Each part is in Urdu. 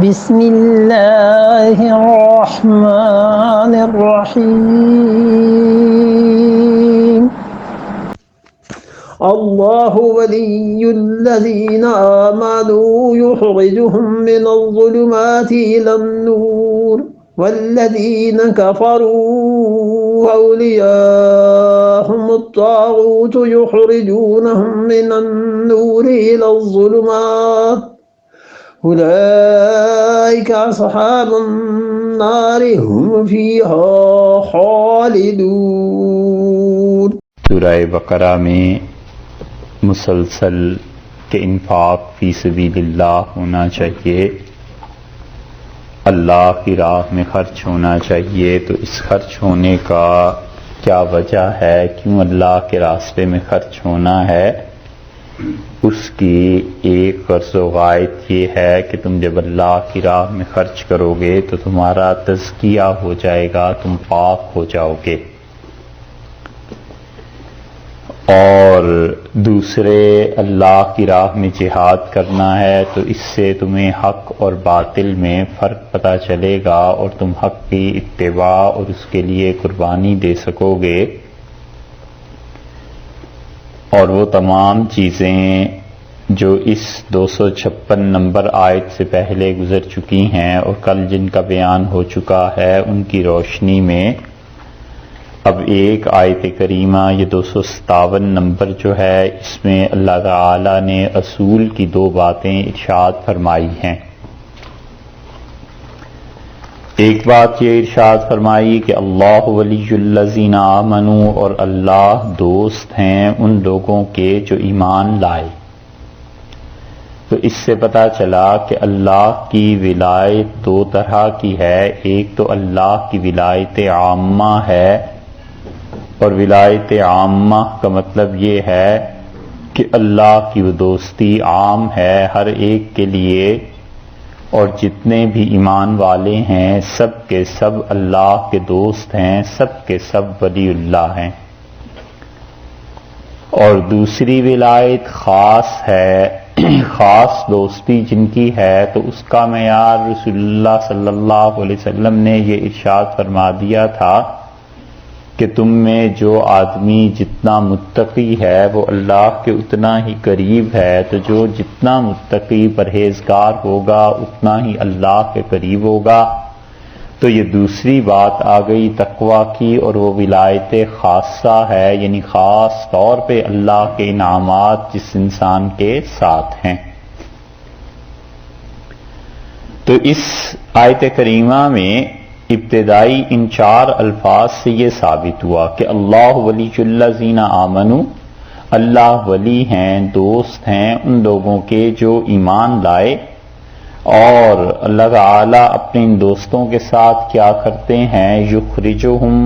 بسم اللہ الرحمن الرحیم اللہ ولی الذین آمنوا یخرجهم من الظلمات إلى النور والذین کفروا اولیاءهم الطاغوت یخرجونهم من النور إلى الظلمات اولئک اصحاب النار هم فیہا خالدون۔ سورہ بقرہ میں مسلسل کہ انفاق فی سبیل اللہ ہونا چاہیے، اللہ کی راہ میں خرچ ہونا چاہیے۔ تو اس خرچ ہونے کا کیا وجہ ہے، کیوں اللہ کے راستے میں خرچ ہونا ہے، اس کی ایک غرض و غایت یہ ہے کہ تم جب اللہ کی راہ میں خرچ کرو گے تو تمہارا تزکیہ ہو جائے گا، تم پاک ہو جاؤ گے۔ اور دوسرے اللہ کی راہ میں جہاد کرنا ہے تو اس سے تمہیں حق اور باطل میں فرق پتہ چلے گا اور تم حق کی اتباع اور اس کے لیے قربانی دے سکو گے۔ اور وہ تمام چیزیں جو اس 256 نمبر آیت سے پہلے گزر چکی ہیں اور کل جن کا بیان ہو چکا ہے، ان کی روشنی میں اب ایک آیت کریمہ یہ 257 نمبر جو ہے، اس میں اللہ تعالی نے اصول کی دو باتیں ارشاد فرمائی ہیں۔ ایک بات یہ ارشاد فرمائی کہ اللہ ولی الذین آمنوا، اور اللہ دوست ہیں ان لوگوں کے جو ایمان لائے۔ تو اس سے پتہ چلا کہ اللہ کی ولایت دو طرح کی ہے، ایک تو اللہ کی ولایت عامہ ہے، اور ولایت عامہ کا مطلب یہ ہے کہ اللہ کی وہ دوستی عام ہے ہر ایک کے لیے، اور جتنے بھی ایمان والے ہیں سب کے سب اللہ کے دوست ہیں، سب کے سب ولی اللہ ہیں۔ اور دوسری ولایت خاص ہے، خاص دوستی جن کی ہے، تو اس کا معیار رسول اللہ صلی اللہ علیہ وسلم نے یہ ارشاد فرما دیا تھا کہ تم میں جو آدمی جتنا متقی ہے وہ اللہ کے اتنا ہی قریب ہے، تو جو جتنا متقی پرہیزگار ہوگا اتنا ہی اللہ کے قریب ہوگا۔ تو یہ دوسری بات آ گئی تقویٰ کی، اور وہ ولایت خاصہ ہے، یعنی خاص طور پہ اللہ کے انعامات جس انسان کے ساتھ ہیں۔ تو اس آیت کریمہ میں ابتدائی ان چار الفاظ سے یہ ثابت ہوا کہ اللہ ولی الذین آمنوا، اللہ ولی ہیں، دوست ہیں ان لوگوں کے جو ایمان لائے۔ اور اللہ تعالی اپنے ان دوستوں کے ساتھ کیا کرتے ہیں، یخرجہم،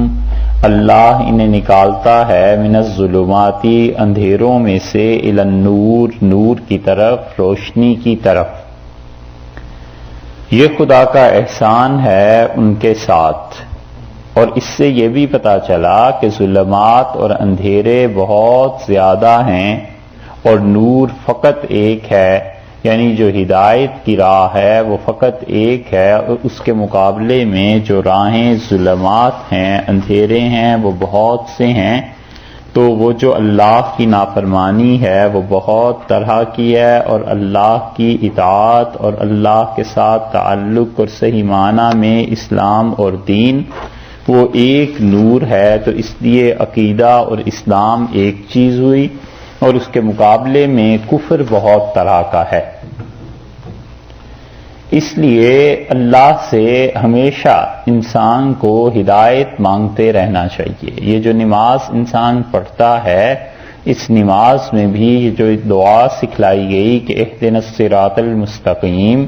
اللہ انہیں نکالتا ہے، من الظلمات، اندھیروں میں سے، الی النور، نور کی طرف، روشنی کی طرف۔ یہ خدا کا احسان ہے ان کے ساتھ۔ اور اس سے یہ بھی پتہ چلا کہ ظلمات اور اندھیرے بہت زیادہ ہیں اور نور فقط ایک ہے، یعنی جو ہدایت کی راہ ہے وہ فقط ایک ہے، اور اس کے مقابلے میں جو راہیں ظلمات ہیں، اندھیرے ہیں، وہ بہت سے ہیں۔ تو وہ جو اللہ کی نافرمانی ہے وہ بہت طرح کی ہے، اور اللہ کی اطاعت اور اللہ کے ساتھ تعلق اور صحیح معنی میں اسلام اور دین وہ ایک نور ہے۔ تو اس لیے عقیدہ اور اسلام ایک چیز ہوئی، اور اس کے مقابلے میں کفر بہت طرح کا ہے۔ اس لیے اللہ سے ہمیشہ انسان کو ہدایت مانگتے رہنا چاہیے۔ یہ جو نماز انسان پڑھتا ہے، اس نماز میں بھی جو دعا سکھلائی گئی کہ اہدنا الصراط المستقیم،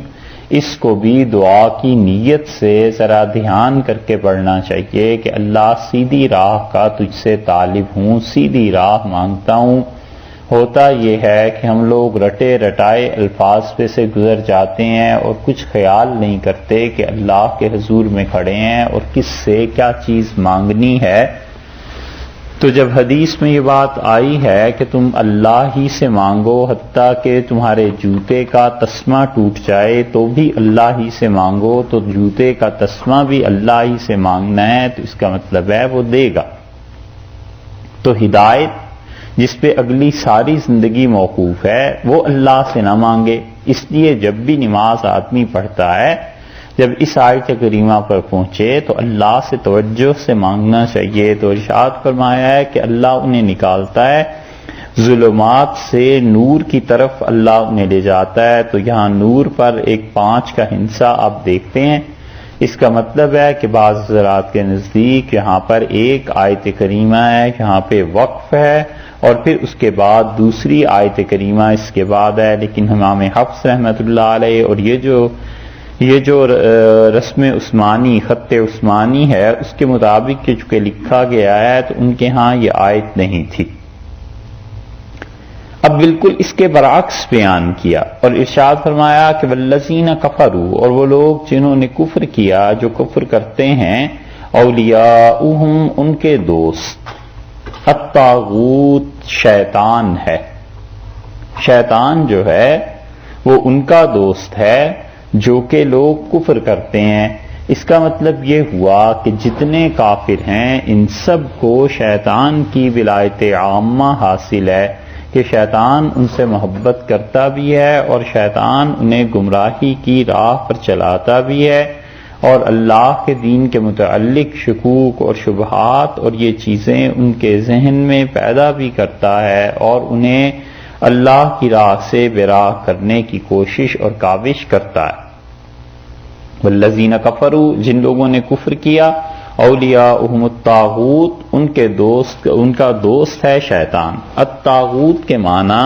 اس کو بھی دعا کی نیت سے ذرا دھیان کر کے پڑھنا چاہیے کہ اللہ سیدھی راہ کا تجھ سے طالب ہوں، سیدھی راہ مانگتا ہوں۔ ہوتا یہ ہے کہ ہم لوگ رٹے رٹائے الفاظ پہ سے گزر جاتے ہیں اور کچھ خیال نہیں کرتے کہ اللہ کے حضور میں کھڑے ہیں اور کس سے کیا چیز مانگنی ہے۔ تو جب حدیث میں یہ بات آئی ہے کہ تم اللہ ہی سے مانگو حتیٰ کہ تمہارے جوتے کا تسمہ ٹوٹ جائے تو بھی اللہ ہی سے مانگو، تو جوتے کا تسمہ بھی اللہ ہی سے مانگنا ہے، تو اس کا مطلب ہے وہ دے گا۔ تو ہدایت جس پہ اگلی ساری زندگی موقوف ہے وہ اللہ سے نہ مانگے۔ اس لیے جب بھی نماز آدمی پڑھتا ہے، جب اس آیت کریمہ پر پہنچے تو اللہ سے توجہ سے مانگنا چاہیے۔ تو ارشاد فرمایا ہے کہ اللہ انہیں نکالتا ہے ظلمات سے نور کی طرف، اللہ انہیں لے جاتا ہے۔ تو یہاں نور پر ایک 5 کا ہندسہ آپ دیکھتے ہیں، اس کا مطلب ہے کہ بعض حضرات کے نزدیک یہاں پر ایک آیت کریمہ ہے، یہاں پہ وقف ہے، اور پھر اس کے بعد دوسری آیت کریمہ اس کے بعد ہے۔ لیکن امام حفص رحمۃ اللہ علیہ اور یہ جو رسم عثمانی، خط عثمانی ہے، اس کے مطابق کہ چونکہ لکھا گیا ہے تو ان کے ہاں یہ آیت نہیں تھی۔ اب بالکل اس کے برعکس بیان کیا اور ارشاد فرمایا کہ والذین کفروا، اور وہ لوگ جنہوں نے کفر کیا، جو کفر کرتے ہیں، اولیاؤہم ان کے دوست، الطاغوت شیطان ہے، شیطان جو ہے وہ ان کا دوست ہے جو کہ لوگ کفر کرتے ہیں۔ اس کا مطلب یہ ہوا کہ جتنے کافر ہیں ان سب کو شیطان کی ولایت عامہ حاصل ہے، کہ شیطان ان سے محبت کرتا بھی ہے اور شیطان انہیں گمراہی کی راہ پر چلاتا بھی ہے، اور اللہ کے دین کے متعلق شکوک اور شبہات اور یہ چیزیں ان کے ذہن میں پیدا بھی کرتا ہے اور انہیں اللہ کی راہ سے براہ کرنے کی کوشش اور کاوش کرتا ہے۔ والذین کفروا، جن لوگوں نے کفر کیا، اولیاؤہم الطاغوت، ان کا دوست ہے شیطان۔ الطاغوت کے معنی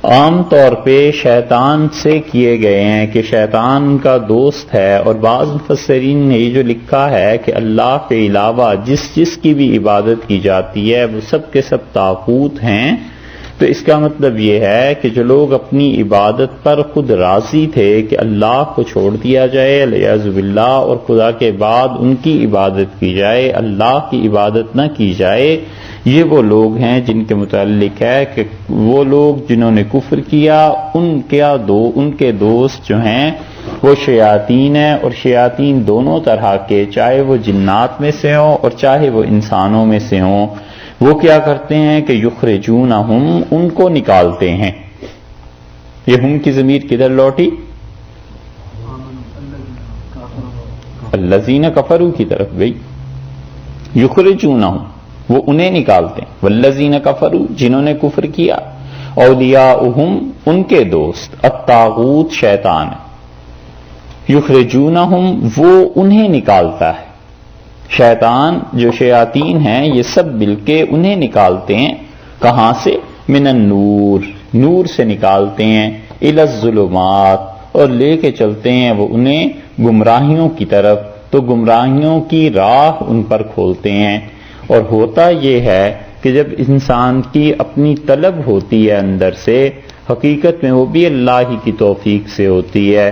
عام طور پہ شیطان سے کیے گئے ہیں کہ شیطان کا دوست ہے، اور بعض مفسرین نے یہ جو لکھا ہے کہ اللہ کے علاوہ جس کی بھی عبادت کی جاتی ہے وہ سب کے سب طاغوت ہیں، تو اس کا مطلب یہ ہے کہ جو لوگ اپنی عبادت پر خود راضی تھے کہ اللہ کو چھوڑ دیا جائے والعیاذ باللہ، اور خدا کے بعد ان کی عبادت کی جائے، اللہ کی عبادت نہ کی جائے، یہ وہ لوگ ہیں جن کے متعلق ہے کہ وہ لوگ جنہوں نے کفر کیا ان کے دوست جو ہیں وہ شیاطین ہیں، اور شیاطین دونوں طرح کے، چاہے وہ جنات میں سے ہوں اور چاہے وہ انسانوں میں سے ہوں، وہ کیا کرتے ہیں کہ یخرجونہم، ان کو نکالتے ہیں۔ یہ ہم کی ضمیر کدھر لوٹی؟ الذین کفروا کی طرف گئی۔ یخرجونہم، وہ انہیں نکالتے ہیں۔ والذین کفروا، جنہوں نے کفر کیا، اولیاؤہم، ان کے دوست، الطاغوت شیطان ہے، یخرجونہم، وہ انہیں نکالتا ہے۔ شیطان جو شیاطین ہیں یہ سب مل کے انہیں نکالتے ہیں، کہاں سے؟ من النور، نور سے نکالتے ہیں، الی الظلمات، اور لے کے چلتے ہیں وہ انہیں گمراہیوں کی طرف، تو گمراہیوں کی راہ ان پر کھولتے ہیں۔ اور ہوتا یہ ہے کہ جب انسان کی اپنی طلب ہوتی ہے اندر سے، حقیقت میں وہ بھی اللہ ہی کی توفیق سے ہوتی ہے،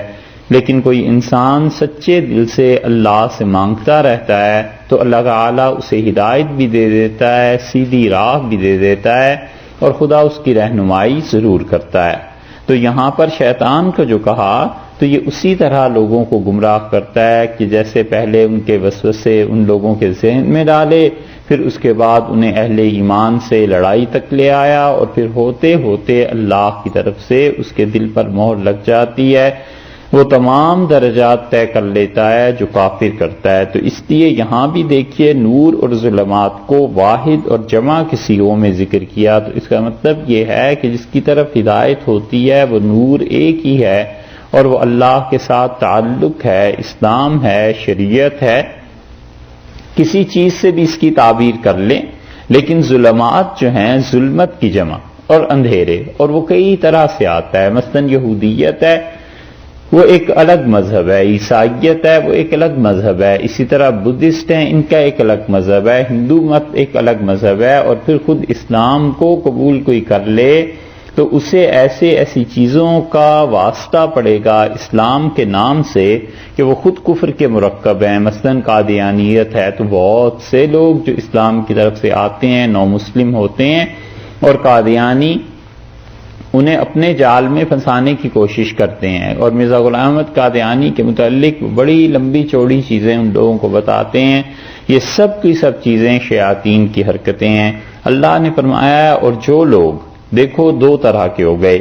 لیکن کوئی انسان سچے دل سے اللہ سے مانگتا رہتا ہے تو اللہ تعالیٰ اسے ہدایت بھی دے دیتا ہے، سیدھی راہ بھی دے دیتا ہے، اور خدا اس کی رہنمائی ضرور کرتا ہے۔ تو یہاں پر شیطان کو جو کہا تو یہ اسی طرح لوگوں کو گمراہ کرتا ہے کہ جیسے پہلے ان کے وسوسے ان لوگوں کے ذہن میں ڈالے، پھر اس کے بعد انہیں اہل ایمان سے لڑائی تک لے آیا، اور پھر ہوتے ہوتے اللہ کی طرف سے اس کے دل پر مہر لگ جاتی ہے، وہ تمام درجات طے کر لیتا ہے جو کافر کرتا ہے۔ تو اس لیے یہاں بھی دیکھیے نور اور ظلمات کو واحد اور جمع کے صیغوں میں ذکر کیا، تو اس کا مطلب یہ ہے کہ جس کی طرف ہدایت ہوتی ہے وہ نور ایک ہی ہے، اور وہ اللہ کے ساتھ تعلق ہے، اسلام ہے، شریعت ہے۔ کسی چیز سے بھی اس کی تعبیر کر لیں، لیکن ظلمات جو ہیں ظلمت کی جمع اور اندھیرے، اور وہ کئی طرح سے آتا ہے۔ مثلا یہودیت ہے، وہ ایک الگ مذہب ہے، عیسائیت ہے وہ ایک الگ مذہب ہے، اسی طرح بدھسٹ ہیں، ان کا ایک الگ مذہب ہے، ہندو مت ایک الگ مذہب ہے، اور پھر خود اسلام کو قبول کوئی کر لے تو اسے ایسی چیزوں کا واسطہ پڑے گا اسلام کے نام سے کہ وہ خود کفر کے مرکب ہیں. مثلاً قادیانیت ہے تو بہت سے لوگ جو اسلام کی طرف سے آتے ہیں نو مسلم ہوتے ہیں اور قادیانی انہیں اپنے جال میں پھنسانے کی کوشش کرتے ہیں، اور مرزا غلام احمد قادیانی کے متعلق بڑی لمبی چوڑی چیزیں ان لوگوں کو بتاتے ہیں. یہ سب کی سب چیزیں شیاطین کی حرکتیں ہیں. اللہ نے فرمایا اور جو لوگ دیکھو دو طرح کے ہو گئے،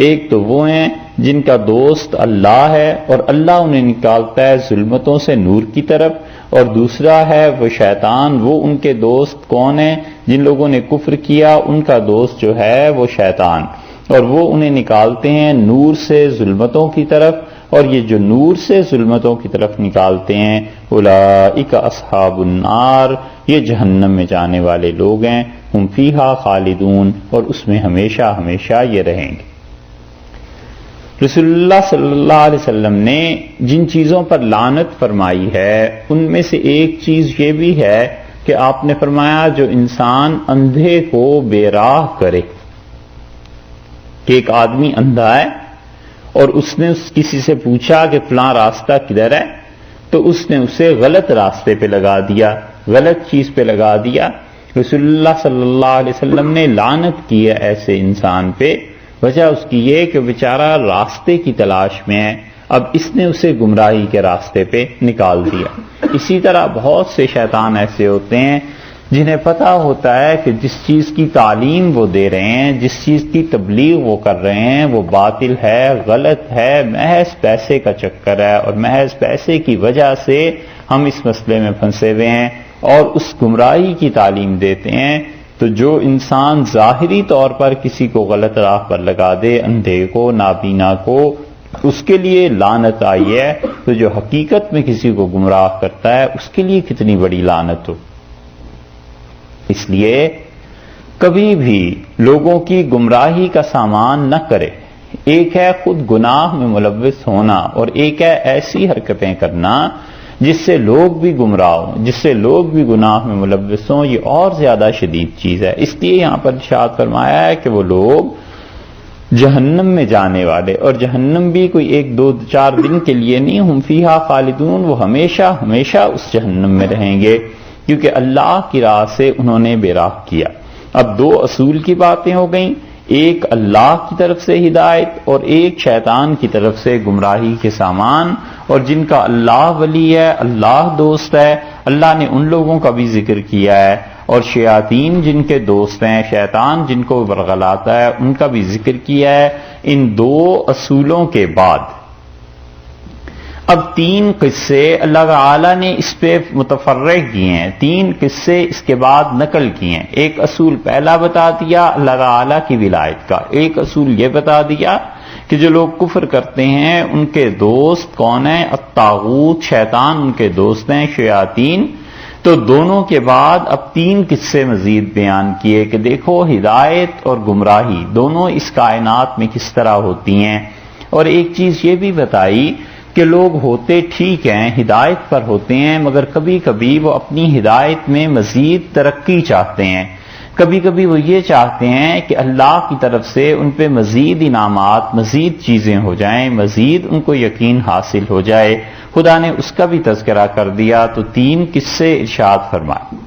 ایک تو وہ ہیں جن کا دوست اللہ ہے اور اللہ انہیں نکالتا ہے ظلمتوں سے نور کی طرف، اور دوسرا ہے وہ شیطان. وہ ان کے دوست کون ہیں؟ جن لوگوں نے کفر کیا ان کا دوست جو ہے وہ شیطان، اور وہ انہیں نکالتے ہیں نور سے ظلمتوں کی طرف، اور یہ جو نور سے ظلمتوں کی طرف نکالتے ہیں اولئک اصحاب النار، یہ جہنم میں جانے والے لوگ ہیں. ہم فیہا خالدون، اور اس میں ہمیشہ ہمیشہ یہ رہیں گے. رسول اللہ صلی اللہ علیہ وسلم نے جن چیزوں پر لعنت فرمائی ہے ان میں سے ایک چیز یہ بھی ہے کہ آپ نے فرمایا جو انسان اندھے کو بے راہ کرے. کہ ایک آدمی اندھا ہے اور اس نے کسی سے پوچھا کہ فلاں راستہ کدھر ہے، تو اس نے اسے غلط راستے پہ لگا دیا، غلط چیز پہ لگا دیا. رسول اللہ صلی اللہ علیہ وسلم نے لعنت کی ہے ایسے انسان پہ. وجہ اس کی یہ کہ بیچارہ راستے کی تلاش میں ہے، اب اس نے اسے گمراہی کے راستے پہ نکال دیا. اسی طرح بہت سے شیطان ایسے ہوتے ہیں جنہیں پتہ ہوتا ہے کہ جس چیز کی تعلیم وہ دے رہے ہیں، جس چیز کی تبلیغ وہ کر رہے ہیں وہ باطل ہے، غلط ہے، محض پیسے کا چکر ہے، اور محض پیسے کی وجہ سے ہم اس مسئلے میں پھنسے ہوئے ہیں اور اس گمراہی کی تعلیم دیتے ہیں. تو جو انسان ظاہری طور پر کسی کو غلط راہ پر لگا دے، اندھے کو، نابینا کو، اس کے لیے لعنت آئی ہے. تو جو حقیقت میں کسی کو گمراہ کرتا ہے اس کے لیے کتنی بڑی لعنت ہو. اس لیے کبھی بھی لوگوں کی گمراہی کا سامان نہ کرے. ایک ہے خود گناہ میں ملوث ہونا، اور ایک ہے ایسی حرکتیں کرنا جس سے لوگ بھی گمراہ ہوں، جس سے لوگ بھی گناہ میں ملوث ہوں. یہ اور زیادہ شدید چیز ہے. اس لیے یہاں پر ارشاد فرمایا ہے کہ وہ لوگ جہنم میں جانے والے، اور جہنم بھی کوئی ایک دو چار دن کے لیے نہیں، ہم فیہا خالدون، وہ ہمیشہ ہمیشہ اس جہنم میں رہیں گے کیونکہ اللہ کی راہ سے انہوں نے بے راہ کیا. اب دو اصول کی باتیں ہو گئیں، ایک اللہ کی طرف سے ہدایت اور ایک شیطان کی طرف سے گمراہی کے سامان. اور جن کا اللہ ولی ہے، اللہ دوست ہے، اللہ نے ان لوگوں کا بھی ذکر کیا ہے، اور شیاطین جن کے دوست ہیں، شیطان جن کو ورغلاتا ہے، ان کا بھی ذکر کیا ہے. ان دو اصولوں کے بعد اب تین قصے اللہ تعالی نے اس پہ متفرق کیے ہیں، تین قصے اس کے بعد نقل کیے ہیں. ایک اصول پہلا بتا دیا اللہ تعالی کی ولایت کا، ایک اصول یہ بتا دیا کہ جو لوگ کفر کرتے ہیں ان کے دوست کون ہیں؟ الطاغوت، شیطان ان کے دوست ہیں، شیاطین. تو دونوں کے بعد اب تین قصے مزید بیان کیے کہ دیکھو ہدایت اور گمراہی دونوں اس کائنات میں کس طرح ہوتی ہیں. اور ایک چیز یہ بھی بتائی کہ لوگ ہوتے ٹھیک ہیں، ہدایت پر ہوتے ہیں، مگر کبھی کبھی وہ اپنی ہدایت میں مزید ترقی چاہتے ہیں. کبھی کبھی وہ یہ چاہتے ہیں کہ اللہ کی طرف سے ان پہ مزید انعامات، مزید چیزیں ہو جائیں، مزید ان کو یقین حاصل ہو جائے. خدا نے اس کا بھی تذکرہ کر دیا. تو تین قصے ارشاد فرمائے.